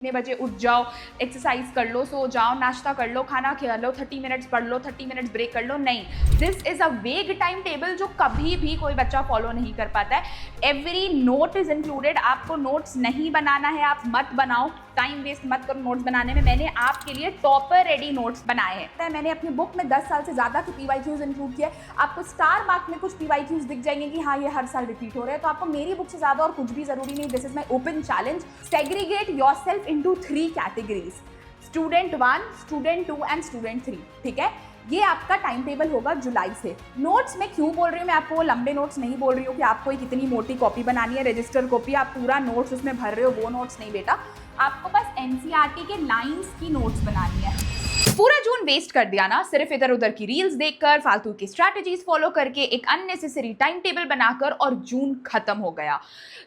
इतने बजे उठ जाओ, एक्सरसाइज कर लो, सो जाओ, नाश्ता कर लो, खाना खा लो, 30 मिनट्स पढ़ लो, 30 मिनट्स ब्रेक कर लो। नहीं, दिस इज अ वेग टाइम टेबल जो कभी भी कोई बच्चा फॉलो नहीं कर पाता है। Every note is included. आपको नोट्स नहीं बनाना है, आप मत बनाओ, टाइम वेस्ट मत करो नोट्स बनाने में। मैंने आपके लिए टॉपर रेडी नोट्स बनाए हैं। मैंने अपनी बुक में 10 साल से ज्यादा के पीवाईक्यूज इंक्लूड किए। आपको स्टार मार्क में कुछ पीवाईक्यूज दिख जाएंगे कि हाँ ये हर साल रिपीट हो रहे हैं, तो आपको मेरी बुक से ज्यादा और कुछ भी जरूरी नहीं। This is my open challenge. Segregate yourself into 3 categories, student 1, student 2 and student 3। ठीक है, ये आपका टाइम टेबल होगा जुलाई से। नोट्स मैं क्यों बोल रही हूँ, मैं आपको वो लंबे नोट्स नहीं बोल रही हूँ कि आपको एक इतनी मोटी कॉपी बनानी है, रजिस्टर कॉपी, आप पूरा नोट्स उसमें भर रहे हो, वो नोट्स नहीं बेटा। आपको बस एनसीईआरटी के लाइंस की नोट्स बनानी है। पूरा जून वेस्ट कर दिया ना सिर्फ इधर उधर की रील्स देखकर, फालतू की स्ट्रैटेजीज फॉलो करके, एक अननेसेसरी टाइम टेबल बनाकर, और जून खत्म हो गया।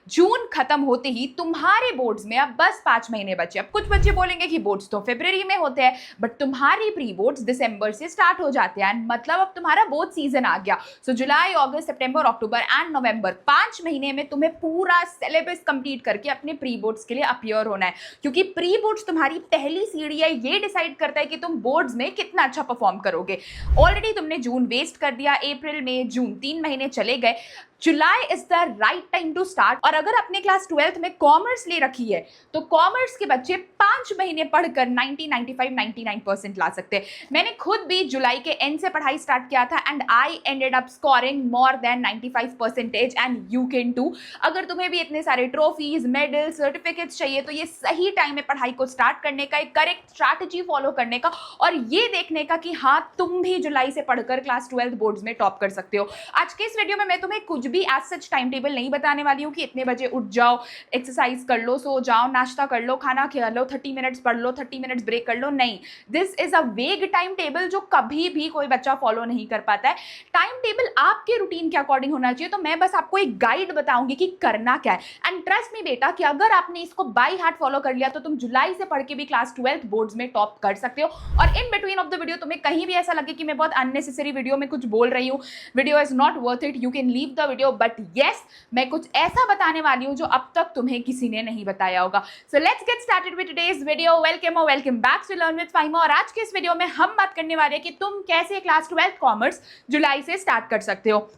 जून खत्म होते ही तुम्हारे बोर्ड्स में अब बस 5 महीने बचे। अब कुछ बच्चे बोलेंगे कि बोर्ड्स तो फरवरी में होते हैं, बट तुम्हारी प्री बोर्ड्स दिसंबर से स्टार्ट हो जाते हैं। मतलब अब तुम्हारा बोर्ड सीजन आ गया। सो जुलाई, August, September, October and November, 5 महीने में तुम्हें पूरा सिलेबस कंप्लीट करके अपने प्री बोर्ड्स के लिए अपीयर होना है, क्योंकि प्री बोर्ड्स तुम्हारी पहली सीढ़ी है। ये डिसाइड करता है कि तुम बोर्ड्स में कितना अच्छा परफॉर्म करोगे। ऑलरेडी तुमने जून वेस्ट कर दिया, अप्रैल, मई, जून 3 महीने चले गए। July is the right time to start. और अगर अपने क्लास 12th में कॉमर्स ले रखी है तो कॉमर्स के बच्चे 5 महीने पढ़कर 90, 95, 99% ला सकते हैं। मैंने खुद भी जुलाई के एंड से पढ़ाई स्टार्ट किया था and I ended up scoring more than 95% and you can too. अगर तुम्हें भी इतने सारे ट्रॉफीज, मेडल, सर्टिफिकेट्स चाहिए तो ये सही टाइम है पढ़ाई को स्टार्ट करने का, एक करेक्ट स्ट्रैटेजी फॉलो करने का, और ये देखने का कि हाँ तुम भी जुलाई से पढ़कर क्लास 12 बोर्ड्स में टॉप कर सकते हो। आज के इस वीडियो में मैं तुम्हें कुछ भी एज सच टाइम टेबल नहीं बताने वाली हूँ कि इतने बजे उठ जाओ, एक्सरसाइज कर लो, सो जाओ, नाश्ता कर लो, खाना खा लो, 30 मिनट्स पढ़ लो, 30 मिनट्स ब्रेक कर लो। नहीं, दिस इज अ वेग टाइम टेबल जो कभी भी कोई बच्चा फॉलो नहीं कर पाता है। टाइम टेबल आपके रूटीन के अकॉर्डिंग होना चाहिए। तो मैं बस आपको एक गाइड बताऊंगी कि करना क्या है। एंड ट्रस्ट मी बेटा कि अगर आपने इसको बाय हार्ट फॉलो कर लिया तो तुम जुलाई से पढ़ के भी क्लास 12 बोर्ड्स में टॉप कर सकते हो। और in between of the video तुम्हें कहीं भी ऐसा लगे कि मैं बहुत अननेसेसरी वीडियो में कुछ बोल रही हूँ, video is not worth it, you can leave the video. But yes, मैं कुछ ऐसा बताने वाली हूं जो अब तक तुम्हें किसी ने नहीं बताया होगा। So let's get started with today's video. Welcome back to learn with Faima. और आज के इस वीडियो में हम बात करने वाले हैं कि तुम कैसे क्लास 12 कॉमर्स जुलाई से स्टार्ट कर सकते हो।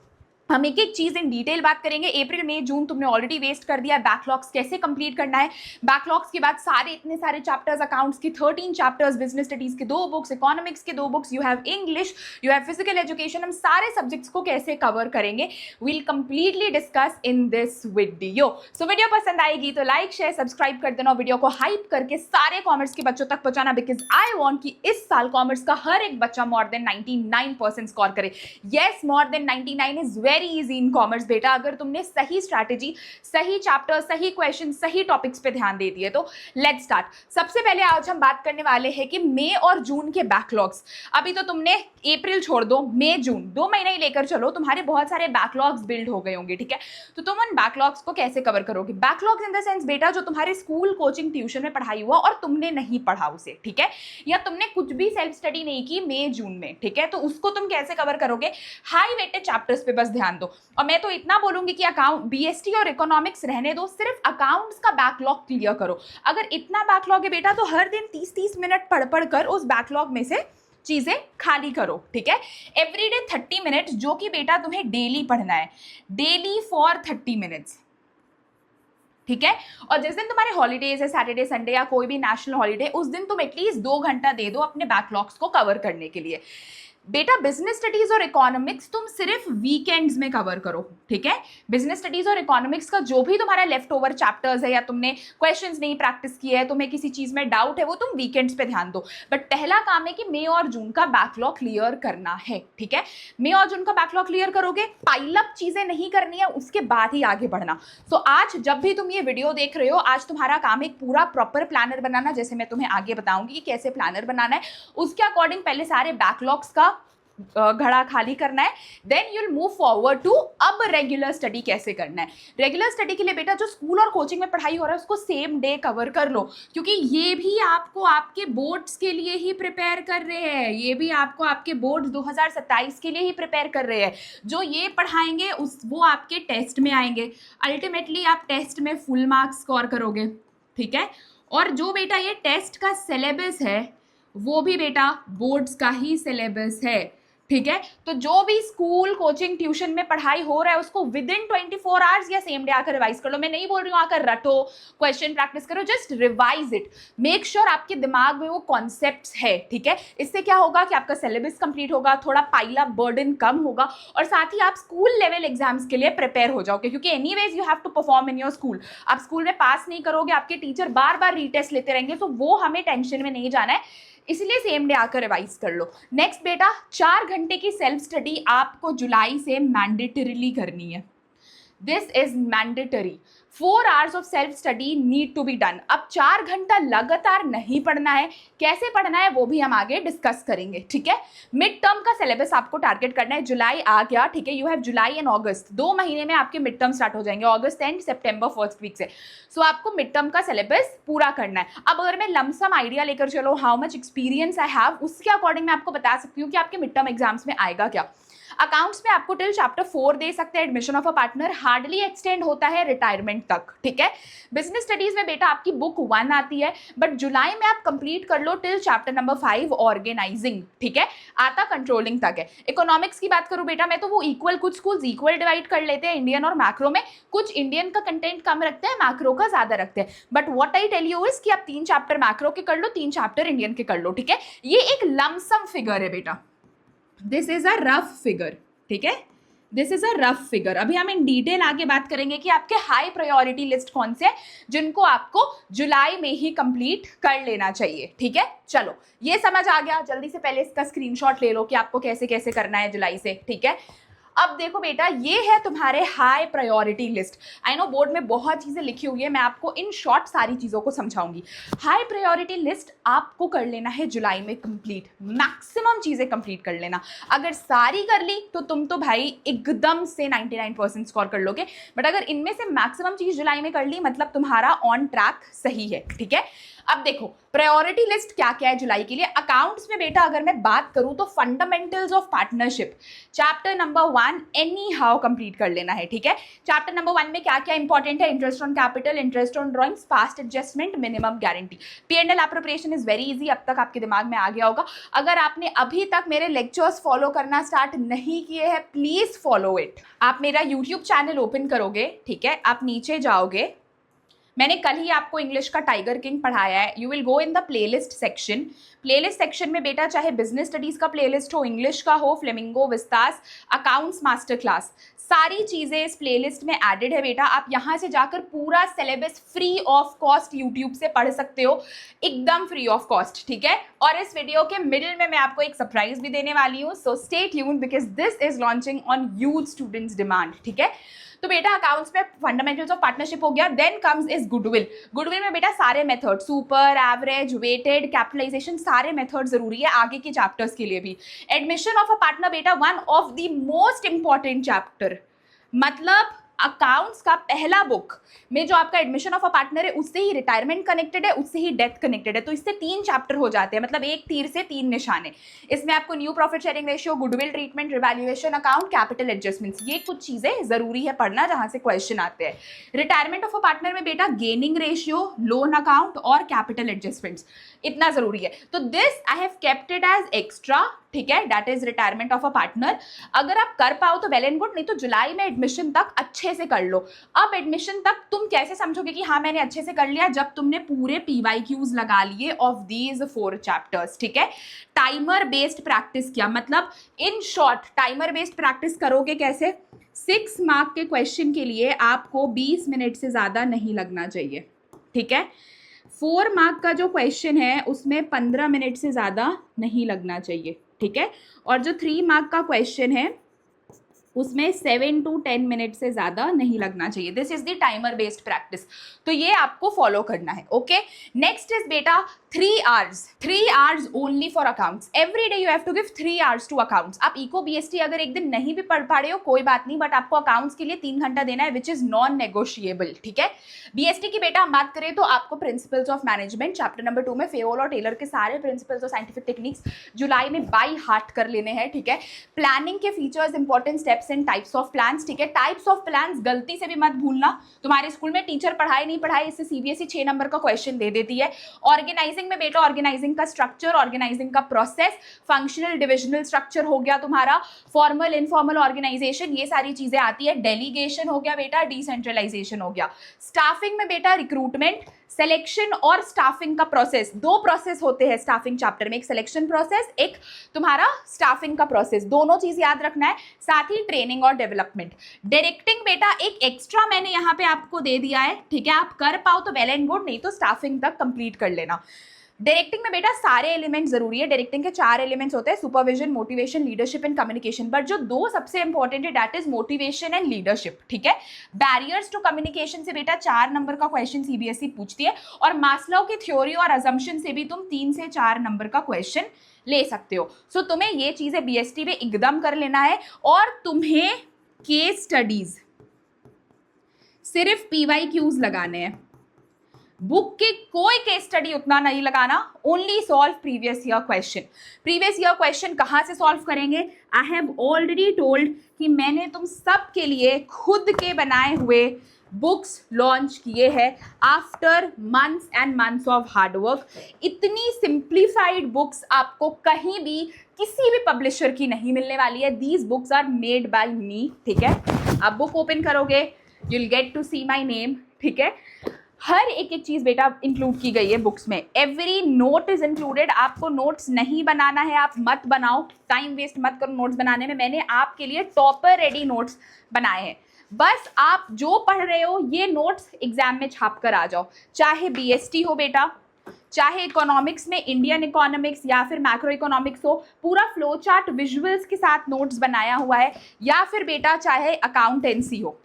हम एक एक चीज इन डिटेल बात करेंगे। अप्रैल, मई, जून तुमने ऑलरेडी वेस्ट कर दिया। बैकलॉग्स कैसे कंप्लीट करना है, बैकलॉग्स के बाद सारे इतने सारे चैप्टर्स, अकाउंट्स की 13 चैप्टर्स, बिजनेस स्टडीज के 2 बुक्स, इकोनॉमिक्स के 2 books, you have English, you have physical education. हम सारे सब्जेक्ट्स को कैसे कवर करेंगे, will completely discuss in this video. So video पसंद आएगी तो लाइक, शेयर, सब्सक्राइब कर देना, वीडियो को हाइप करके सारे कॉमर्स के बच्चों तक पहुंचाना, बिकॉज आई वॉन्ट कि इस साल कॉमर्स का हर एक बच्चा मोर देन 99% स्कोर करे। Yes, more than 99 is very easy in commerce बेटा, अगर तुमने सही स्ट्रैटेजी, सही चैप्टर, सही क्वेश्चन, सही टॉपिक्स पे ध्यान दे दिए तो। Let's start. सबसे पहले आज हम बात करने वाले हैं कि मई और जून के बैकलॉग्स। अभी तो तुमने अप्रैल छोड़ दो, मई, जून 2 महीने ही लेकर चलो, तुम्हारे बहुत सारे बैकलॉग्स बिल्ड हो गए होंगे। ठीक है, तो तुम उन बैकलॉग्स को कैसे कवर करोगे। बैकलॉग्स इन द सेंस बेटा जो तुम्हारे स्कूल, कोचिंग, ट्यूशन में पढ़ाई हुआ और तुमने नहीं पढ़ा उसे, ठीक है, या तुमने कुछ भी सेल्फ स्टडी नहीं की मई, जून में, ठीक है, तो उसको तुम कैसे कवर करोगे। हाई वेटेड चैप्टर्स पे बस ध्यान दो। और मैं तो इतना बोलूंगी कि अकाउंट, बीएसटी और इकोनॉमिक्स रहने दो, सिर्फ अकाउंट्स का बैकलॉग क्लियर करो। अगर इतना बैकलॉग है बेटा तो हर दिन 30-30 मिनट पढ़ कर उस बैकलॉग में से चीजें खाली करो। ठीक है, एवरीडे 30 मिनट्स, जो कि बेटा तुम्हें डेली पढ़ना है, डेली फॉर 30 मिनट्स। ठीक है, और जिस दिन तुम्हारे हॉलीडेज है, सैटरडे, संडे या कोई भी नेशनल हॉलीडे, उस दिन तुम एटलीस्ट 2 घंटा दे दो अपने बैकलॉग्स को कवर करने के लिए। बेटा बिजनेस स्टडीज और इकोनॉमिक्स तुम सिर्फ वीकेंड्स में कवर करो। ठीक है, बिजनेस स्टडीज और इकोनॉमिक्स का जो भी तुम्हारा लेफ्ट ओवर चैप्टर्स है या तुमने क्वेश्चंस नहीं प्रैक्टिस किए है, तुम्हें किसी चीज में डाउट है, वो तुम वीकेंड्स पे ध्यान दो। बट पहला काम है कि मई और जून का बैकलॉग क्लियर करना है। ठीक है, मई और जून का बैकलॉग क्लियर करोगे, पाइलअप चीजें नहीं करनी है, उसके बाद ही आगे बढ़ना। सो आज जब भी तुम ये वीडियो देख रहे हो, आज तुम्हारा काम एक पूरा प्रॉपर प्लानर बनाना, जैसे मैं तुम्हें आगे बताऊंगी कि कैसे प्लानर बनाना है। उसके अकॉर्डिंग पहले सारे बैकलॉग्स का घड़ा खाली करना है, then you'll move forward to अब रेगुलर स्टडी कैसे करना है। रेगुलर स्टडी के लिए बेटा जो स्कूल और कोचिंग में पढ़ाई हो रहा है उसको सेम डे कवर कर लो, क्योंकि ये भी आपको आपके बोर्ड्स के लिए ही प्रिपेयर कर रहे हैं, ये भी आपको आपके बोर्ड 2027 के लिए ही प्रिपेयर कर रहे हैं। जो ये पढ़ाएंगे वो आपके टेस्ट में आएंगे, अल्टीमेटली आप टेस्ट में फुल मार्क्स स्कोर करोगे। ठीक है, और जो बेटा ये टेस्ट का सिलेबस है वो भी बेटा बोर्ड्स का ही सिलेबस है, ठीक है। तो जो भी स्कूल कोचिंग ट्यूशन में पढ़ाई हो रहा है उसको विद इन 24 आवर्स या सेम डे आकर रिवाइज कर लो। मैं नहीं बोल रही हूँ आकर रटो, क्वेश्चन प्रैक्टिस करो, just revise it, make sure आपके दिमाग में वो कॉन्सेप्ट्स है, ठीक है। इससे क्या होगा कि आपका सिलेबस कंप्लीट होगा, थोड़ा पाइल अप बर्डन कम होगा, और साथ ही आप स्कूल लेवल एग्जाम्स के लिए प्रिपेयर हो जाओगे, क्योंकि anyways you have to perform in your school. आप स्कूल में पास नहीं करोगे, आपके टीचर बार बार रीटेस्ट लेते रहेंगे, तो वो हमें टेंशन में नहीं जाना है, इसलिए सेम डे आकर रिवाइज कर लो। नेक्स्ट बेटा, 4 घंटे की सेल्फ स्टडी आपको जुलाई से मैंडेटरीली करनी है। This is mandatory. 4 hours of self study need to be done. अब 4 घंटा लगातार नहीं पढ़ना है, कैसे पढ़ना है वो भी हम आगे डिस्कस करेंगे, ठीक है। मिड टर्म का सिलेबस आपको टारगेट करना है। जुलाई आ गया, ठीक है, you have July and August, 2 महीने में आपके मिड टर्म स्टार्ट हो जाएंगे, अगस्त एंड सितंबर फर्स्ट वीक से। सो आपको मिड टर्म का सिलेबस पूरा करना है। अब अगर मैं लमसम आइडिया लेकर चलो, how much experience I have, उसके अकॉर्डिंग मैं आपको बता सकती हूँ कि आपके मिड टर्म एग्जाम्स में आएगा क्या। अकाउंट्स में आपको टिल चैप्टर 4 दे सकते हैं, admission of a partner hardly extend होता है रिटायरमेंट तक, ठीक है। बिजनेस स्टडीज में बेटा आपकी बुक 1 आती है, बट जुलाई में आप कंप्लीट कर लो टिल चैप्टर नंबर 5 ऑर्गेनाइजिंग, ठीक है, आता कंट्रोलिंग तक है। इकोनॉमिक्स की बात करूं बेटा मैं, तो वो इक्वल, कुछ स्कूल्स इक्वल डिवाइड कर लेते हैं इंडियन और मैक्रो में, कुछ इंडियन का कंटेंट कम रखते हैं, मैक्रो का ज्यादा रखते हैं, but what I tell you is कि आप 3 चैप्टर मैक्रो के कर लो, 3 चैप्टर इंडियन के कर लो, ठीक है। ये एक लमसम फिगर है बेटा, this is a rough figure, ठीक है, this is a rough figure. अभी हम इन डिटेल आगे बात करेंगे कि आपके हाई प्रायोरिटी लिस्ट कौन से हैं जिनको आपको जुलाई में ही कंप्लीट कर लेना चाहिए, ठीक है। चलो ये समझ आ गया, जल्दी से पहले इसका स्क्रीनशॉट ले लो कि आपको कैसे कैसे करना है जुलाई से, ठीक है। अब देखो बेटा, ये है तुम्हारे high priority list. I know board में बहुत चीजें लिखी हुई है, मैं आपको इन शॉर्ट सारी चीजों को समझाऊंगी। हाई प्रायोरिटी लिस्ट आपको कर लेना है जुलाई में कंप्लीट, मैक्सिमम चीजें कंप्लीट कर लेना। अगर सारी कर ली तो तुम तो भाई एकदम से 99% स्कोर कर लोगे, बट अगर इनमें से मैक्सिमम चीज जुलाई में कर ली मतलब तुम्हारा ऑन ट्रैक सही है, ठीक है। अब देखो प्रायोरिटी लिस्ट क्या क्या है जुलाई के लिए। अकाउंट्स में बेटा अगर मैं बात करूं तो fundamentals of partnership chapter number 1 any how complete कर लेना है, ठीक है। चैप्टर नंबर 1 में क्या क्या इंपॉर्टेंट है, interest on capital, interest on drawings, fast adjustment, minimum guarantee. P&L appropriation is very easy, अब तक आपके दिमाग में आ गया होगा। अगर आपने अभी तक मेरे लेक्चर्स फॉलो करना स्टार्ट नहीं किए हैं, प्लीज फॉलो इट। आप मेरा यूट्यूब चैनल ओपन करोगे, ठीक है, आप नीचे जाओगे, मैंने कल ही आपको इंग्लिश का टाइगर किंग पढ़ाया है। You will go in the playlist section. Playlist section में बेटा चाहे बिजनेस स्टडीज का प्लेलिस्ट हो, इंग्लिश का हो, flamingo, Vistas, accounts master class, सारी चीजें इस प्लेलिस्ट में एडेड है बेटा। आप यहाँ से जाकर पूरा syllabus free of cost YouTube से पढ़ सकते हो, एकदम फ्री ऑफ कॉस्ट, ठीक है। और इस वीडियो के मिडिल में मैं आपको एक सरप्राइज भी देने वाली हूँ, so stay tuned because this is launching on huge students demand, ठीक है। तो बेटा अकाउंट्स में फंडामेंटल्स ऑफ पार्टनरशिप हो गया, then comes is goodwill. Goodwill में बेटा सारे method, super, average, weighted, capitalization, सारे मेथड जरूरी है आगे के चैप्टर्स के लिए भी। एडमिशन ऑफ अ पार्टनर बेटा one of the most important chapter, मतलब अकाउंट्स का पहला बुक में जो आपका एडमिशन ऑफ अ पार्टनर है उससे ही रिटायरमेंट कनेक्टेड है, उससे ही डेथ कनेक्टेड है, तो इससे 3 चैप्टर हो जाते हैं, मतलब एक तीर से 3 निशाने। इसमें आपको new profit sharing ratio, goodwill treatment, revaluation account, capital adjustments, ये कुछ चीजें जरूरी है पढ़ना जहां से क्वेश्चन आते हैं। रिटायरमेंट ऑफ अ पार्टनर में बेटा गेनिंग रेशियो, लोन अकाउंट और कैपिटल एडजस्टमेंट्स, इतना जरूरी है। तो this I have kept it as extra, ठीक है, that is retirement of a partner. अगर आप कर पाओ तो वेल एंड गुड, नहीं तो जुलाई में एडमिशन तक अच्छे से कर लो। अब एडमिशन तक तुम कैसे समझोगे कि हाँ मैंने अच्छे से कर लिया, जब तुमने पूरे PYQs लगा लिए ऑफ दीज 4 चैप्टर्स, ठीक है। टाइमर बेस्ड प्रैक्टिस किया, मतलब in short timer based practice करोगे कैसे, 6 मार्क के क्वेश्चन के लिए आपको 20 मिनट से ज्यादा नहीं लगना चाहिए, ठीक है। 4 मार्क का जो क्वेश्चन है उसमें 15 मिनट से ज्यादा नहीं लगना चाहिए, ठीक है। और जो 3 मार्क का क्वेश्चन है उसमें 7 to 10 मिनट से ज्यादा नहीं लगना चाहिए। This is the timer based practice, तो ये आपको फॉलो करना है, ओके। नेक्स्ट इज बेटा 3 hours only for accounts. Every day you have to give 3 hours to accounts. आप इको BST अगर एक दिन नहीं भी पढ़ पा रहे हो कोई बात नहीं, बट आपको अकाउंट्स के लिए 3 घंटा देना है, विच इज नॉन नेगोशिएबल, ठीक है। BST की बेटा हम बात करें तो आपको principles of management chapter number 2 में फेयोल और टेलर के सारे प्रिंसिपल्स और साइंटिफिक टेक्निक्स जुलाई में बाई हार्ट कर लेने हैं, ठीक है। प्लानिंग के features, important steps and types of plans, ठीक है। टाइप्स ऑफ प्लान्स गलती से भी मत भूलना, तुम्हारे स्कूल में टीचर पढ़ाए नहीं पढ़ाए इससे CBSE 6 नंबर का क्वेश्चन दे देती है। ऑर्गेनाइजिंग में बेटा ऑर्गेनाइजिंग का स्ट्रक्चर, ऑर्गेनाइजिंग का प्रोसेस, फंक्शनल डिविजनल स्ट्रक्चर हो गया तुम्हारा, फॉर्मल इनफॉर्मल ऑर्गेनाइजेशन, ये सारी चीजें आती है। डेलीगेशन हो गया बेटा, डिसेंट्रलाइजेशन हो गया। स्टाफिंग में बेटा रिक्रूटमेंट, सिलेक्शन और स्टाफिंग का प्रोसेस, 2 प्रोसेस होते हैं स्टाफिंग चैप्टर में, एक सिलेक्शन प्रोसेस, एक तुम्हारा स्टाफिंग का प्रोसेस, दोनों चीज याद रखना है, साथ ही ट्रेनिंग और डेवलपमेंट। डायरेक्टिंग बेटा एक एक्स्ट्रा मैंने यहाँ पे आपको दे दिया है, ठीक है। आप कर पाओ तो वेल एंड गुड, नहीं तो स्टाफिंग तक कंप्लीट कर लेना। डायरेक्टिंग में बेटा सारे एलिमेंट जरूरी है। डायरेक्टिंग के 4 एलिमेंट्स होते हैं, supervision, motivation, leadership and communication, but जो 2 सबसे इंपॉर्टेंट है that is motivation and leadership, ठीक है। बैरियर्स टू कम्युनिकेशन से बेटा 4 नंबर का क्वेश्चन CBSE पूछती है, और मास्लो की थ्योरी और अजम्पशन से भी तुम 3 से 4 नंबर का क्वेश्चन ले सकते हो। सो तुम्हें ये चीजें BST में एकदम कर लेना है, और तुम्हें केस स्टडीज सिर्फ PYQs लगाने हैं, बुक के कोई केस स्टडी उतना नहीं लगाना, only solve previous year question. Previous year question कहाँ से सॉल्व करेंगे? आई हैव ऑलरेडी टोल्ड कि मैंने तुम सब के लिए खुद के बनाए हुए बुक्स लॉन्च किए हैं after months and months of hard work. इतनी सिंप्लीफाइड बुक्स आपको कहीं भी किसी भी पब्लिशर की नहीं मिलने वाली है। These books are made by me, ठीक है। आप बुक ओपन करोगे, you will get to see my name, ठीक है। हर एक एक चीज बेटा इंक्लूड की गई है बुक्स में, एवरी नोट इज इंक्लूडेड। आपको नोट्स नहीं बनाना है, आप मत बनाओ, टाइम वेस्ट मत करो नोट्स बनाने में। मैंने आपके लिए टॉपर रेडी नोट्स बनाए हैं, बस आप जो पढ़ रहे हो ये नोट्स एग्जाम में छाप कर आ जाओ। चाहे BST हो बेटा, चाहे इकोनॉमिक्स में इंडियन इकोनॉमिक्स या फिर मैक्रो इकोनॉमिक्स हो, पूरा फ्लो चार्ट विजुअल्स के साथ नोट्स बनाया हुआ है, या फिर बेटा चाहे अकाउंटेंसी हो,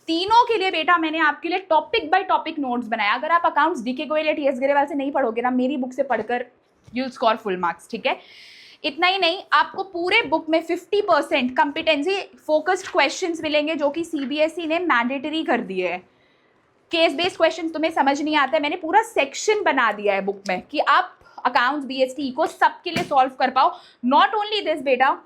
तीनों के लिए बेटा मैंने आपके लिए टॉपिक बाय टॉपिक नोट्स बनाया। अगर आप अकाउंट्स DK गोयल या TS गरेवाल से नहीं पढ़ोगे ना, मेरी बुक से पढ़कर you will score full marks, ठीक है। इतना ही नहीं, आपको पूरे बुक में 50% कॉम्पिटेंसी फोकस्ड क्वेश्चंस मिलेंगे जो कि CBSE ने मैंडेटरी कर दिए हैं। केस बेस्ड क्वेश्चंस तुम्हें समझ नहीं आता है, मैंने पूरा सेक्शन बना दिया है बुक में कि आप अकाउंट्स BST को सबके लिए सॉल्व कर पाओ। नॉट ओनली दिस बेटा,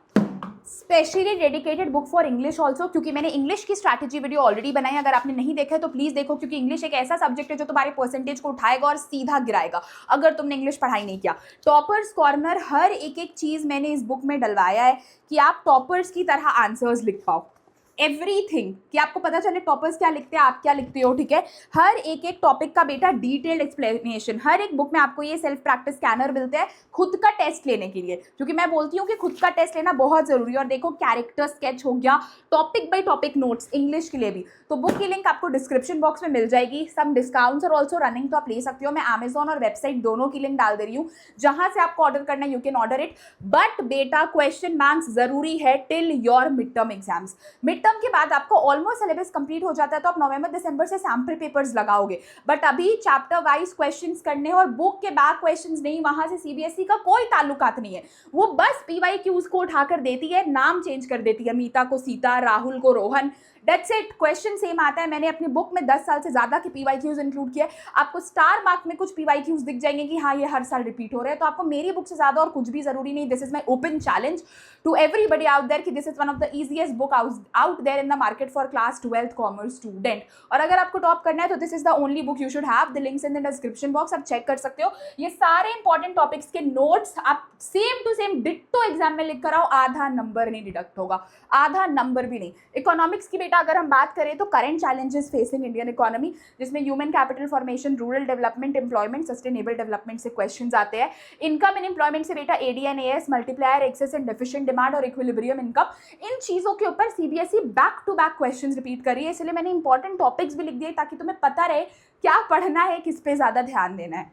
specially dedicated book for English also, क्योंकि मैंने इंग्लिश की स्ट्रैटेजी वीडियो ऑलरेडी बनाई। अगर आपने नहीं देखा है तो प्लीज देखो, क्योंकि इंग्लिश एक ऐसा सब्जेक्ट है जो तुम्हारे परसेंटेज को उठाएगा और सीधा गिराएगा अगर तुमने इंग्लिश पढ़ाई नहीं किया। टॉपर्स कॉर्नर, हर एक एक चीज मैंने इस बुक में डलवाया है कि आप टॉपर्स की तरह आंसर्स लिख पाओ। एवरीथिंग, कि आपको पता चले टॉपर्स क्या लिखते हैं, आप क्या लिखते हो, ठीक है। हर एक एक टॉपिक का बेटा डिटेल्ड एक्सप्लेनेशन, हर एक बुक में आपको ये सेल्फ प्रैक्टिस स्कैनर मिलते हैं खुद का टेस्ट लेने के लिए, क्योंकि मैं बोलती हूँ कि खुद का टेस्ट लेना बहुत जरूरी है। और देखो कैरेक्टर स्केच हो गया, topic by topic notes English के लिए भी। तो बुक की लिंक आपको डिस्क्रिप्शन बॉक्स में मिल जाएगी। सम डिस्काउंट्स और ऑल्सो रनिंग, तो आप ले सकते हो। मैं अमेजॉन और वेबसाइट दोनों की लिंक डाल दे रही हूँ, जहां से आपको ऑर्डर करना है you can order it. But बेटा क्वेश्चन बैंक्स जरूरी है till your mid term exams. Mid term के बाद आपको ऑलमोस्ट सिलेबस कंप्लीट हो जाता है, तो आप नवंबर दिसंबर से सैम्पल पेपर्स लगाओगे, बट अभी चैप्टर वाइज क्वेश्चंस करने और बुक के बैक क्वेश्चंस नहीं, वहां से CBSE का कोई ताल्लुकात नहीं है। वो बस PYQs को उठाकर देती है, नाम चेंज कर देती है, मीता को सीता, राहुल को Rohan, that's it. Question same आता है। मैंने अपनी बुक में 10 साल से ज्यादा के PYQs इंक्लूड किए। आपको स्टार मार्क में कुछ PYQs दिख जाएंगे कि हाँ ये हर साल रिपीट हो रहे हैं, तो आपको मेरी बुक से ज्यादा और कुछ भी जरूरी नहीं। This is my open challenge to everybody out there कि this is one of the easiest book out there in the market for class 12th commerce student. और अगर आपको टॉप करना है तो this is the only book you should have. The links in the description box, आप check कर सकते हो। ये सारे इंपॉर्टेंट टॉपिक्स के नोट्स आप same to same ditto exam में लिख कर आओ, आधा नंबर नहीं डिडक्ट होगा, आधा नंबर भी नहीं। इकोनॉमिक्स की बेटा अगर हम बात करें तो current challenges facing Indian economy, जिसमें human capital formation, rural development, employment, sustainable development से क्वेश्चंस आते हैं। इनकम एंड एम्प्लॉयमेंट से बेटा AD&AS, multiplier, excess and deficient demand और इक्विलिब्रियम इनकम, इन चीजों के ऊपर CBSE back to back questions repeat कर रही है। इसलिए मैंने इंपॉर्टेंट टॉपिक्स भी लिख दिए ताकि तुम्हें पता रहे क्या पढ़ना है, किस पे ज्यादा ध्यान देना है।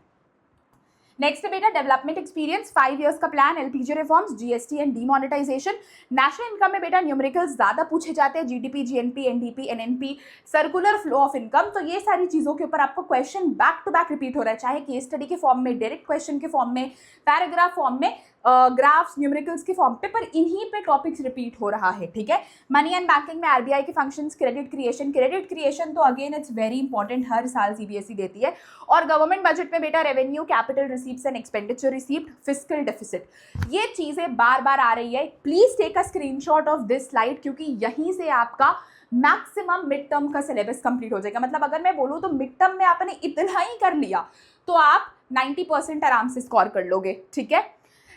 नेक्स्ट है बेटा डेवलपमेंट एक्सपीरियंस, 5 इयर्स का plan, LPG reforms, GST and demonetization. National income में बेटा न्यूमेरिकल्स ज्यादा पूछे जाते हैं, GDP, GNP, NDP, NNP, circular flow of income. तो ये सारी चीजों के ऊपर आपको question back to back repeat हो रहा है, चाहे केस स्टडी के फॉर्म में, डायरेक्ट क्वेश्चन के फॉर्म में, पैराग्राफ फॉर्म में, ग्राफ्स, न्यूमेरिकल्स के फॉर्म पे, पर इन्हीं पे टॉपिक्स रिपीट हो रहा है, ठीक है। मनी एंड बैंकिंग में आरबीआई के फंक्शंस, क्रेडिट क्रिएशन तो अगेन इट्स वेरी इंपॉर्टेंट, हर साल सीबीएसई देती है। और गवर्नमेंट बजट में बेटा revenue, capital receipts and expenditure receipt, fiscal deficit, ये चीजें बार बार आ रही है। Please take a screenshot of this slide, क्योंकि यहीं से आपका मैक्सिमम मिड टर्म का सिलेबस कंप्लीट हो जाएगा। मतलब अगर मैं बोलूँ तो मिड टर्म में आपने इतना ही कर लिया तो आप 90% आराम से स्कोर कर लोगे, ठीक है।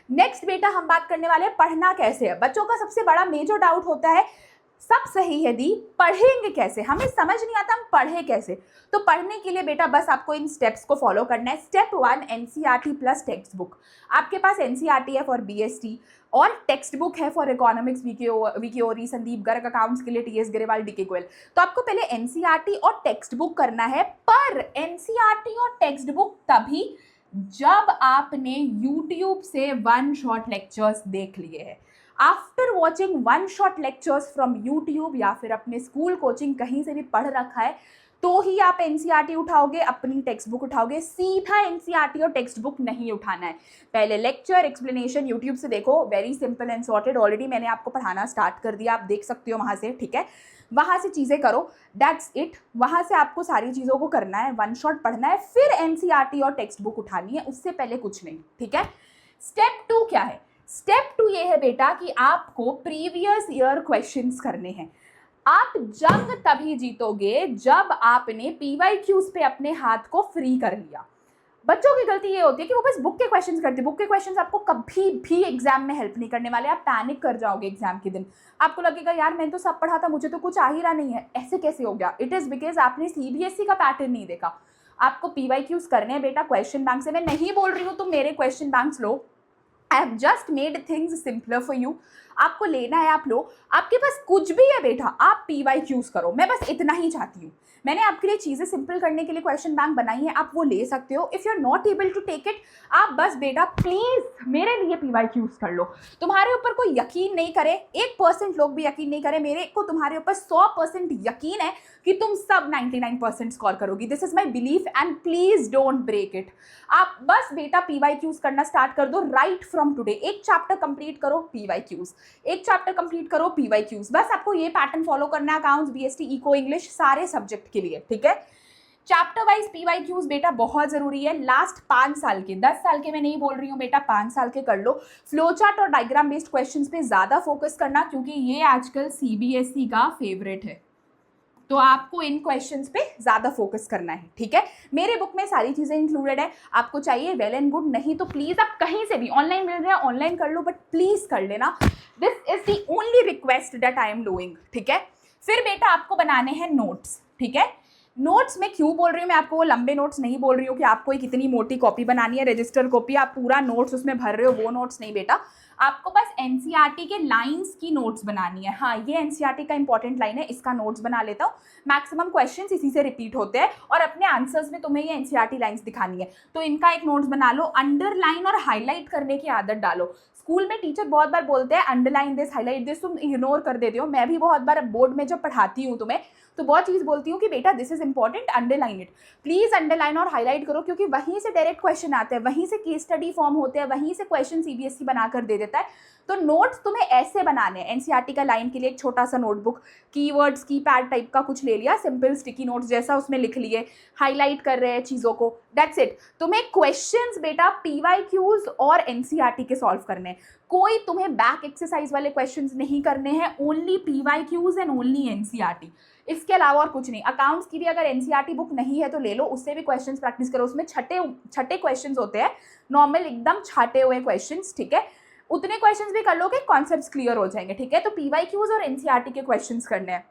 नेक्स्ट बेटा हम बात करने वाले हैं पढ़ना कैसे है। बच्चों का सबसे बड़ा मेजर डाउट होता है, सब सही है दी, पढ़ेंगे कैसे, हमें समझ नहीं आता हम पढ़े कैसे। तो पढ़ने के लिए बेटा बस आपको इन स्टेप्स को फॉलो करना है। Step 1 NCERT plus text book. आपके पास एनसीईआरटी है फॉर बीएसटी और टेक्स्ट बुक है फॉर इकोनॉमिक्स, वीकेओरी, संदीप गर्ग अकाउंट्स के लिए टीएस ग्रेवाल, डीके गोयल। तो आपको पहले एनसीईआरटी और टेक्स्ट बुक करना है, पर एनसीईआरटी और टेक्स्ट बुक तभी जब आपने YouTube से वन शॉट लेक्चर्स देख लिए हैं। After watching one shot lectures from YouTube या फिर अपने स्कूल कोचिंग कहीं से भी पढ़ रखा है तो ही आप एनसीईआरटी उठाओगे, अपनी टेक्स्ट बुक उठाओगे। सीधा एनसीईआरटी और टेक्स्ट बुक नहीं उठाना है, पहले लेक्चर एक्सप्लेनेशन YouTube से देखो, very simple and sorted. Already मैंने आपको पढ़ाना स्टार्ट कर दिया, आप देख सकते हो वहाँ से, ठीक है। वहाँ से चीज़ें करो, दैट्स इट। वहाँ से आपको सारी चीज़ों को करना है, वन शॉट पढ़ना है, फिर एनसीईआरटी और टेक्स्ट बुक उठानी है, उससे पहले कुछ नहीं, ठीक है। स्टेप 2 क्या है? स्टेप 2 ये है बेटा कि आपको प्रीवियस ईयर क्वेश्चंस करने हैं। आप जंग तभी जीतोगे जब आपने पीवाईक्यूज पे अपने हाथ को फ्री कर लिया। बच्चों की गलती ये होती है कि वो बस बुक के क्वेश्चंस करते हैं। बुक के क्वेश्चंस आपको कभी भी एग्जाम में हेल्प नहीं करने वाले, आप पैनिक कर जाओगे एग्जाम के दिन। आपको लगेगा यार मैंने तो सब पढ़ा था, मुझे तो कुछ आ ही रहा नहीं है, ऐसे कैसे हो गया। इट इज बिकॉज आपने सीबीएसई का पैटर्न नहीं देखा। आपको पीवाईक्यूज करने हैं बेटा क्वेश्चन बैंक से। मैं नहीं बोल रही हूँ तुम मेरे question banks low, I have just made things simpler for you. आपको लेना है आप लो, आपके पास कुछ भी है बेटा आप पीवाईक्यूज करो, मैं बस इतना ही चाहती हूँ। मैंने आपके लिए चीज़ें सिंपल करने के लिए क्वेश्चन बैंक बनाई है, आप वो ले सकते हो। If you are not able to take it, आप बस बेटा प्लीज़ मेरे लिए पीवाईक्यूज कर लो। तुम्हारे ऊपर कोई यकीन नहीं करे, 1% लोग भी यकीन नहीं करे, मेरे को तुम्हारे ऊपर 100% यकीन है कि तुम सब 99% स्कोर करोगी। This is my belief and please don't break it. आप बस बेटा पीवाईक्यूज करना स्टार्ट कर दो राइट फ्रॉम टुडे। एक चैप्टर कंप्लीट करो पीवाईक्यूज, एक चैप्टर कंप्लीट करो पीवाईक्यूज। बस आपको ये पैटर्न फॉलो करना है, अकाउंट्स, बीएसटी, इको, इंग्लिश, सारे सब्जेक्ट के लिए, ठीक है। चैप्टर वाइज पीवाईक्यूज बेटा बहुत जरूरी है। लास्ट 5 साल के, 10 साल के मैं नहीं बोल रही हूँ बेटा, 5 साल के कर लो। फ्लो चार्ट और डायग्राम बेस्ड क्वेश्चंस पे ज्यादा फोकस करना, क्योंकि ये आजकल सीबीएसई का फेवरेट है, तो आपको इन क्वेश्चंस पे ज्यादा फोकस करना है, ठीक है। मेरे बुक में सारी चीजें इंक्लूडेड है, आपको चाहिए वेल एंड गुड, नहीं तो प्लीज आप कहीं से भी ऑनलाइन मिल रहा है ऑनलाइन कर लो, बट प्लीज कर लेना। This is the only request that I am doing, ठीक है। फिर बेटा आपको बनाने हैं नोट्स, ठीक है। नोट्स में क्यों बोल रही हूँ मैं आपको, वो लंबे नोट्स नहीं बोल रही हूँ कि आपको एक इतनी मोटी कॉपी बनानी है, रजिस्टर कॉपी, आप पूरा नोट्स उसमें भर रहे हो, वो नोट्स नहीं बेटा। आपको बस एनसीईआरटी के लाइंस की नोट्स बनानी है। हाँ, ये एनसीईआरटी का इंपॉर्टेंट लाइन है, इसका नोट्स बना लेता हूँ। मैक्सिमम क्वेश्चंस इसी से रिपीट होते हैं और अपने आंसर्स में तुम्हें ये एनसीईआरटी लाइंस दिखानी है, तो इनका एक नोट्स बना लो। अंडरलाइन और हाईलाइट करने की आदत डालो। स्कूल में टीचर बहुत बार बोलते हैं अंडरलाइन दिस, हाईलाइट दिस, तुम इग्नोर कर देते हो। मैं भी बहुत बार बोर्ड में जब पढ़ाती हूँ तुम्हें तो बहुत चीज़ बोलती हूँ कि बेटा this is important, underline it. Please underline और हाईलाइट करो, क्योंकि वहीं से डायरेक्ट क्वेश्चन आते हैं, वहीं से केस स्टडी फॉर्म होते हैं, वहीं से क्वेश्चन सीबीएसई बनाकर दे देता है। तो नोट्स तुम्हें ऐसे बनाने हैं। एनसीईआरटी का लाइन के लिए एक छोटा सा नोटबुक, कीवर्ड्स, कीपैड टाइप का कुछ ले लिया, सिंपल स्टिकी नोट्स जैसा, उसमें लिख लिए, हाईलाइट कर रहे हैं चीज़ों को, दैट्स इट। तुम्हें क्वेश्चंस बेटा पीवाईक्यूज और एनसीईआरटी के सॉल्व करने हैं, कोई तुम्हें बैक एक्सरसाइज वाले क्वेश्चंस नहीं करने हैं, only PYQs and only NCERT, इसके अलावा और कुछ नहीं। अकाउंट्स की भी अगर एनसीईआरटी बुक नहीं है तो ले लो, उससे भी क्वेश्चंस प्रैक्टिस करो। उसमें छठे क्वेश्चंस होते हैं, नॉर्मल एकदम छाटे हुए क्वेश्चंस, ठीक है। उतने क्वेश्चंस भी कर लोगे, कॉन्सेप्ट्स क्लियर हो जाएंगे, ठीक है। तो पीवाईक्यूज और एनसीईआरटी के क्वेश्चंस करने हैं।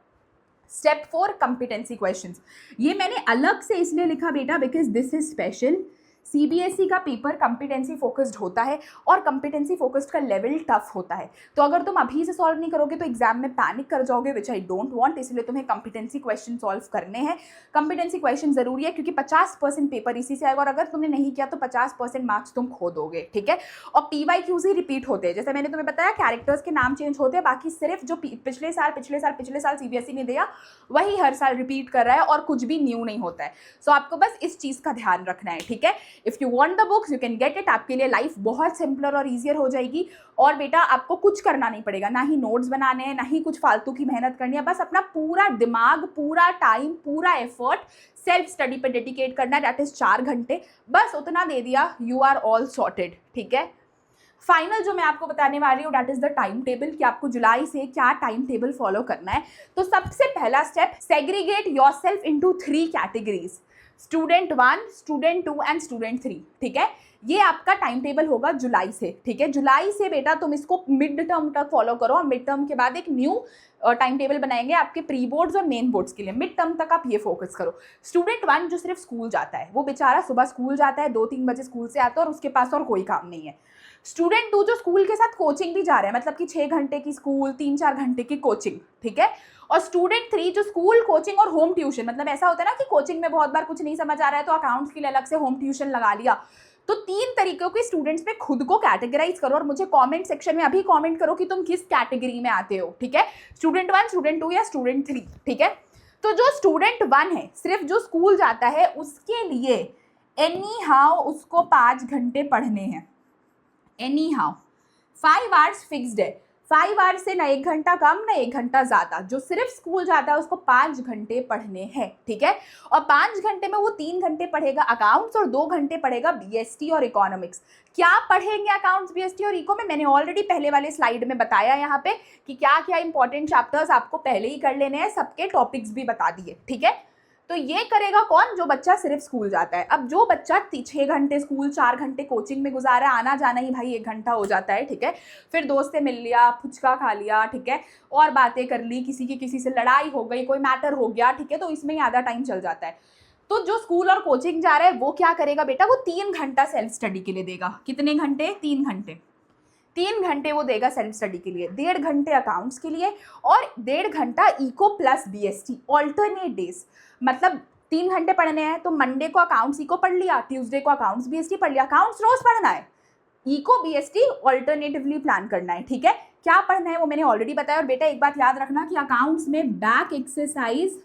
Step 4 competency questions. ये मैंने अलग से इसलिए लिखा बेटा because this is special. CBSE का पेपर कॉम्पिटेंसी फोकस्ड होता है और कॉम्पिटेंसी फोकस्ड का लेवल टफ होता है। तो अगर तुम अभी से सॉल्व नहीं करोगे तो एग्जाम में पैनिक कर जाओगे, विच आई डोंट वांट। इसलिए तुम्हें कॉम्पिटेंसी क्वेश्चन सॉल्व करने हैं। कॉम्पिटेंसी क्वेश्चन जरूरी है क्योंकि 50% पेपर इसी से आएगा और अगर तुमने नहीं किया तो 50% मार्क्स तुम खो दोगे, ठीक है। और पीवाईक्यूज ही रिपीट होते हैं, जैसे मैंने तुम्हें बताया कैरेक्टर्स के नाम चेंज होते हैं, बाकी सिर्फ जो पिछले साल सीबीएसई ने दिया वही हर साल रिपीट कर रहा है और कुछ भी न्यू नहीं होता है। सो आपको बस इस चीज का ध्यान रखना है, ठीक है। If you want the books you can get it. आपके लिए लाइफ बहुत सिंपलर और ईजियर हो जाएगी और बेटा आपको कुछ करना नहीं पड़ेगा, ना ही नोट्स बनाने हैं, ना ही कुछ फालतू की मेहनत करनी है। बस अपना पूरा दिमाग, पूरा टाइम, पूरा एफर्ट सेल्फ स्टडी पे डेडिकेट करना है, दैट इज 4 घंटे। बस उतना दे दिया, यू आर ऑल सॉर्टेड, ठीक है। फाइनल जो मैं आपको बताने वाली हूँ that is the time table, कि आपको जुलाई से क्या टाइम टेबल फॉलो करना है। तो सबसे पहला step, segregate yourself into 3 categories, student 1, student 2 and student 3, ठीक है। ये आपका टाइम टेबल होगा जुलाई से, ठीक है। जुलाई से बेटा तुम इसको मिड टर्म तक फॉलो करो और मिड टर्म के बाद एक न्यू टाइम टेबल बनाएंगे आपके प्री बोर्ड्स और मेन बोर्ड्स के लिए। मिड टर्म तक आप ये फोकस करो। स्टूडेंट 1 जो सिर्फ स्कूल जाता है, वो बेचारा सुबह स्कूल जाता है, 2-3 बजे स्कूल से आता है और उसके पास और कोई काम नहीं है। स्टूडेंट 2 जो स्कूल के साथ कोचिंग भी जा रहा है, मतलब कि 6 घंटे की स्कूल, 3-4 घंटे की कोचिंग, ठीक है। और स्टूडेंट 3 जो स्कूल, कोचिंग और होम ट्यूशन, मतलब ऐसा होता है ना कि कोचिंग में बहुत बार कुछ नहीं समझ आ रहा है तो अकाउंट्स के लिए अलग से होम ट्यूशन लगा लिया। तो 3 तरीकों के स्टूडेंट्स पे खुद को कैटेगराइज करो और मुझे कमेंट सेक्शन में अभी कमेंट करो कि तुम किस कैटेगरी में आते हो, ठीक है। स्टूडेंट 1, स्टूडेंट 2 या स्टूडेंट 3, ठीक है। तो जो स्टूडेंट 1 है, सिर्फ जो स्कूल जाता है, उसके लिए एनी हाउ उसको 5 घंटे पढ़ने हैं, एनी हाउ 5 आवर्स फिक्स्ड है। 5 आवर्स से ना 1 घंटा कम ना 1 घंटा ज़्यादा। जो सिर्फ स्कूल जाता है उसको 5 घंटे पढ़ने हैं, ठीक है। और 5 घंटे में वो 3 घंटे पढ़ेगा अकाउंट्स और 2 घंटे पढ़ेगा बीएसटी और इकोनॉमिक्स। क्या पढ़ेंगे अकाउंट्स, बीएसटी और इको में, मैंने ऑलरेडी पहले वाले स्लाइड में बताया यहाँ पे कि क्या क्या इंपॉर्टेंट चैप्टर्स आपको पहले ही कर लेने हैं, सबके टॉपिक्स भी बता दिए, ठीक है। तो ये करेगा कौन, जो बच्चा सिर्फ स्कूल जाता है। अब जो बच्चा 6 घंटे स्कूल, 4 घंटे कोचिंग में गुजारा, आना जाना ही भाई 1 घंटा हो जाता है, ठीक है। फिर दोस्त से मिल लिया, फुचका खा लिया, ठीक है, और बातें कर ली, किसी से लड़ाई हो गई, कोई मैटर हो गया, ठीक है, तो इसमें ही आधा टाइम चल जाता है। तो जो स्कूल और कोचिंग जा रहा है वो क्या करेगा बेटा, वो 3 घंटा सेल्फ स्टडी के लिए देगा। कितने घंटे, 3 घंटे। 3 घंटे वो देगा सेल्फ स्टडी के लिए, 1.5 घंटे अकाउंट्स के लिए और 1.5 घंटा eco plus BST alternate days. मतलब 3 घंटे पढ़ने हैं तो मंडे को अकाउंट्स इको पढ़ लिया, ट्यूसडे को अकाउंट्स बीएसटी पढ़ लिया। अकाउंट्स रोज पढ़ना है, इको बीएसटी ऑल्टरनेटिवली प्लान करना है, ठीक है। क्या पढ़ना है वो मैंने ऑलरेडी बताया। और बेटा एक बात याद रखना कि अकाउंट्स में बैक एक्सरसाइज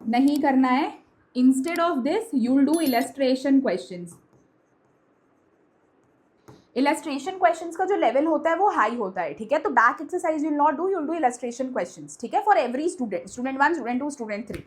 नहीं करना है। Instead of this you will do illustration questions. Illustration questions का जो लेवल होता है वो हाई होता है, ठीक है। तो back exercise you will not do, you will do illustration questions, ठीक है, for every student, student 1, student 2, student 3।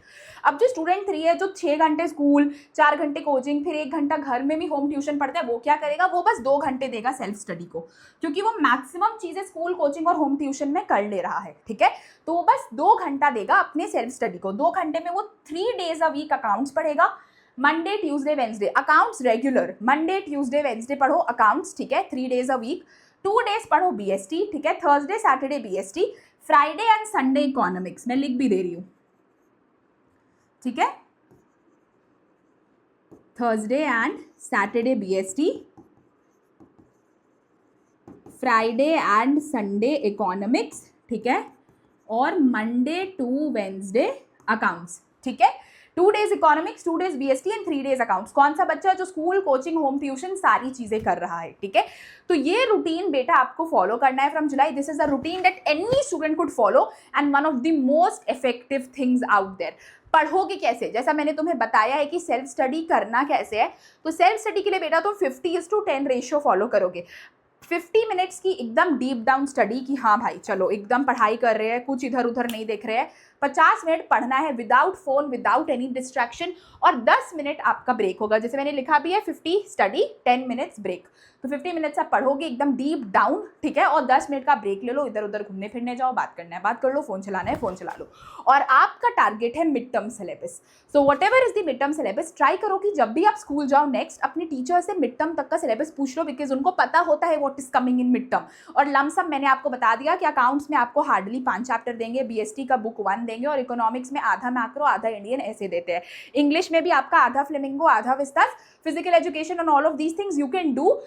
अब जो स्टूडेंट 3 है, जो 6 घंटे स्कूल, 4 घंटे कोचिंग, फिर 1 घंटा घर में भी होम ट्यूशन पढ़ता है, वो क्या करेगा, वो बस 2 घंटे देगा सेल्फ स्टडी को, क्योंकि वो मैक्सिमम चीजें स्कूल, कोचिंग और होम ट्यूशन में कर ले रहा है, ठीक है। तो वो बस 2 घंटा देगा अपने सेल्फ स्टडी को। 2 घंटे में वो 3 डेज अ वीक अकाउंट्स पढ़ेगा, Monday Tuesday Wednesday accounts regular, Monday Tuesday Wednesday पढ़ो अकाउंट्स, ठीक है, 3 डेज अ वीक। 2 डेज पढ़ो बीएसटी, ठीक है, Thursday Saturday BST, Friday and Sunday economics. मैं लिख भी दे रही हूँ, ठीक है, Thursday and Saturday BST, Friday and Sunday economics, ठीक है, और मंडे टू वेंसडे अकाउंट्स, ठीक है। 2 days economics, 2 days BST and 3 days accounts. कौन सा बच्चा जो स्कूल, कोचिंग, होम ट्यूशन सारी चीजें कर रहा है, ठीक है। तो ये रूटीन बेटा आपको फॉलो करना है from July. This is a routine that any student could follow and one of the most effective things out there. पढ़ोगे कैसे, जैसा मैंने तुम्हें बताया है कि सेल्फ स्टडी करना कैसे है। तो सेल्फ स्टडी के लिए बेटा तुम 50:10 रेशियो फॉलो करोगे। 50 मिनट्स की एकदम डीप डाउन स्टडी की, हाँ भाई चलो एकदम पढ़ाई कर रहे हैं, कुछ इधर उधर नहीं देख रहे हैं। 50 मिनट पढ़ना है without phone, without any distraction, और 10 मिनट आपका ब्रेक होगा। जैसे मैंने लिखा भी है 50 स्टडी 10 मिनट्स ब्रेक। तो 50 मिनट्स आप पढ़ोगे एकदम डीप डाउन, ठीक है, और 10 मिनट का ब्रेक ले लो, इधर उधर घूमने फिरने जाओ, बात करना है बात कर लो, फोन चलाना है फोन चला लो। और आपका टारगेट है mid term syllabus. So what ever is the mid term syllabus, try करो कि जब भी आप स्कूल जाओ नेक्स्ट अपने टीचर से मिड टर्म तक का सिलेबस पूछ लो, बिकॉज उनको पता होता है what is coming in mid term. और लमसम मैंने आपको बता दिया कि अकाउंट्स में आपको हार्डली 5 चैप्टर देंगे, बीएसटी का बुक 1 देंगे और इकोनॉमिक्स में आधा मैक्रो आधा इंडियन ऐसे देते हैं। इंग्लिश में भी आपका आधा फ्लेमिंगो आधा विस्तास, फिजिकल एजुकेशन और all of these things you can do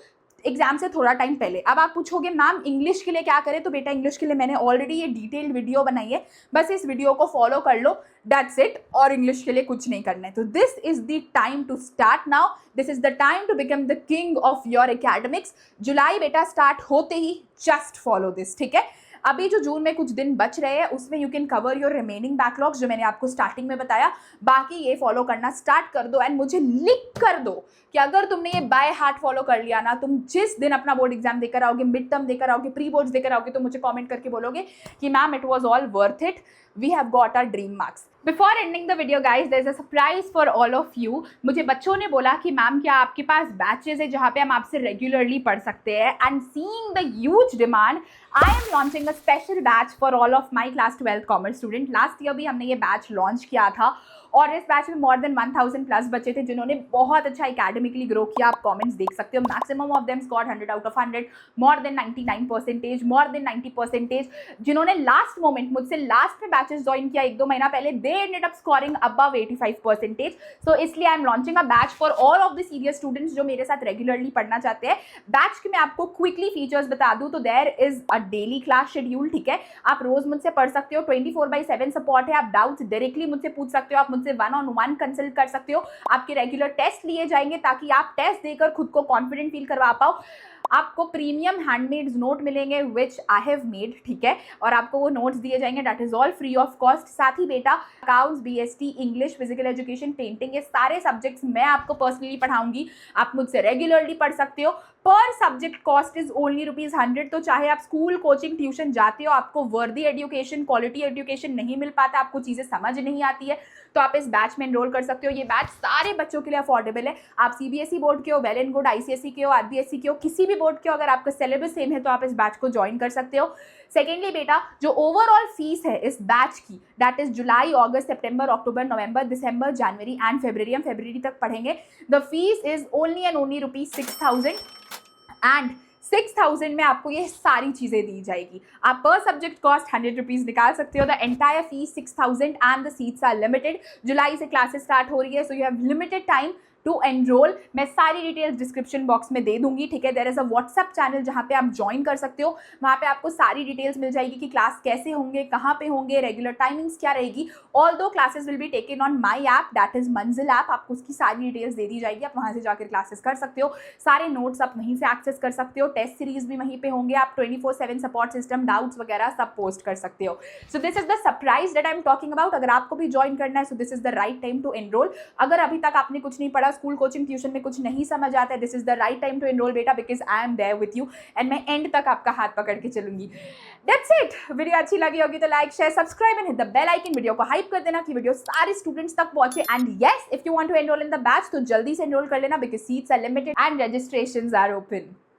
exam से थोड़ा टाइम पहले। अब आप पूछोगे मैम इंग्लिश के लिए क्या करें, तो बेटा इंग्लिश के लिए मैंने ऑलरेडी ये डिटेल्ड वीडियो बनाई है, बस इस वीडियो को फॉलो कर लो, दैट्स इट। और इंग्लिश के लिए कुछ नहीं करना है। तो this is the time to start now, this is the time to become the king of your academics. जुलाई बेटा स्टार्ट होते ही जस्ट फॉलो दिस, ठीक है। अभी जो जून में कुछ दिन बच रहे हैं उसमें you can cover your remaining backlogs जो मैंने आपको स्टार्टिंग में बताया, बाकी ये फॉलो करना स्टार्ट कर दो एंड मुझे लिख कर दो कि अगर तुमने ये बाय हार्ट फॉलो कर लिया ना, तुम जिस दिन अपना बोर्ड एग्जाम देकर आओगे, मिड टर्म देकर आओगे, प्री बोर्ड्स देकर आओगे, तो मुझे कमेंट करके बोलोगे कि ma'am it was all worth it, we have got our dream marks. Before ending the video guys, there is a surprise for all of you. मुझे बच्चों ने बोला कि मैम क्या आपके पास बैचेस है जहाँ पे हम आपसे रेगुलरली पढ़ सकते हैं, and seeing the huge demand I am launching a special batch for all of my class 12th commerce student. Last year भी हमने ये बैच लॉन्च किया था और इस बैच में मोर देन 1000 प्लस बच्चे थे जिन्होंने बहुत अच्छा एकेडमिकली ग्रो किया। आप कमेंट्स देख सकते हो, maximum of them scored 100 out of 100, more than 99%, more than 90%। जिन्होंने लास्ट मोमेंट मुझसे लास्ट में बैचेस ज्वाइन किया 1-2 महीना पहले, they ended up scoring above 85%। सो इसलिए I am launching a batch for all of the serious students जो मेरे साथ रेगुलरली पढ़ना चाहते हैं। बैच के मैं आपको क्विकली फीचर्स बता दूं तो there is a daily class schedule, ठीक है। आप रोज मुझसे पढ़ सकते हो, 24/7 सपोर्ट है, आप डाउट्स डायरेक्टली मुझसे पूछ सकते हो, आप मुझसे 1-on-1 कंसल्ट कर सकते हो, आपके रेगुलर टेस्ट लिए जाएंगे ताकि आप टेस्ट देकर खुद को कॉन्फिडेंट फील करवा पाओ। आपको प्रीमियम हैंडमेड नोट मिलेंगे विच आई हैव मेड, ठीक है, और आपको वो नोट्स दिए जाएंगे, that is all free of cost. साथ ही बेटा accounts, BST, English, physical education, painting, ये सारे सब्जेक्ट्स मैं आपको पर्सनली पढ़ाऊंगी, आप मुझसे रेगुलरली पढ़ सकते हो। पर सब्जेक्ट कॉस्ट इज ओनली ₹100। तो चाहे आप स्कूल, कोचिंग, ट्यूशन जाते हो, आपको वर्दी एजुकेशन, क्वालिटी एजुकेशन नहीं मिल पाता, आपको चीज़ें समझ नहीं आती है, तो आप इस बैच में एनरोल कर सकते हो। ये बैच सारे बच्चों के लिए अफोर्डेबल है। आप सीबीएसई बोर्ड के हो, वेल एंड गुड, आईसीएसई के हो, आरबीएसई के हो, किसी भी बोर्ड के हो, अगर आपका सिलेबस सेम है तो आप इस बैच को ज्वाइन कर सकते हो। सेकेंडली बेटा, जो ओवरऑल फीस है इस बैच की, that is July, August, September, October, November, December, January and February, हम फरवरी तक पढ़ेंगे। The fees is only and only ₹6,000 and 6,000 में आपको ये सारी चीज़ें दी जाएगी। आप पर सब्जेक्ट कॉस्ट ₹100 निकाल सकते हो। The entire fees 6,000 and the seats are limited. जुलाई से क्लासेस स्टार्ट हो रही है, so you have limited time to enrol. मैं सारी डिटेल्स डिस्क्रिप्शन बॉक्स में दे दूंगी, ठीक है। There is a WhatsApp channel जहाँ पे आप ज्वाइन कर सकते हो, वहाँ पे आपको सारी डिटेल्स मिल जाएगी कि क्लास कैसे होंगे, कहाँ पे होंगे, रेगुलर टाइमिंग्स क्या रहेगी। ऑल दो classes will be taken on my app, that is मंजिल ऐप, आपको उसकी सारी डिटेल्स दे दी जाएगी, आप वहाँ से जाकर क्लासेस कर सकते हो। सारे नोट्स आप वहीं से एक्सेस कर सकते हो, टेस्ट सीरीज भी वहीं पे होंगे, आप 24/7 सपोर्ट सिस्टम, डाउट्स वगैरह सब पोस्ट कर सकते हो। So this is the surprise that I am talking about. अगर आपको भी ज्वाइन करना है, so this is the right time to enroll. अगर अभी तक आपने कुछ नहीं पढ़ा, स्कूल, कोचिंग, ट्यूशन में कुछ नहीं समझ आता है, this is the right time to enrol बेटा, because I am there with you and मैं एंड तक आपका हाथ पकड़ के चलूंगी। That's it. वीडियो अच्छी लगी होगी तो like, share, subscribe and hit the bell icon. Video को हाइप कर देना कि वीडियो सारे स्टूडेंट्स तक पहुंचे। And yes, if you want to enroll in the batch तो जल्दी से एनरोल कर लेना, because seats are limited and registrations are open.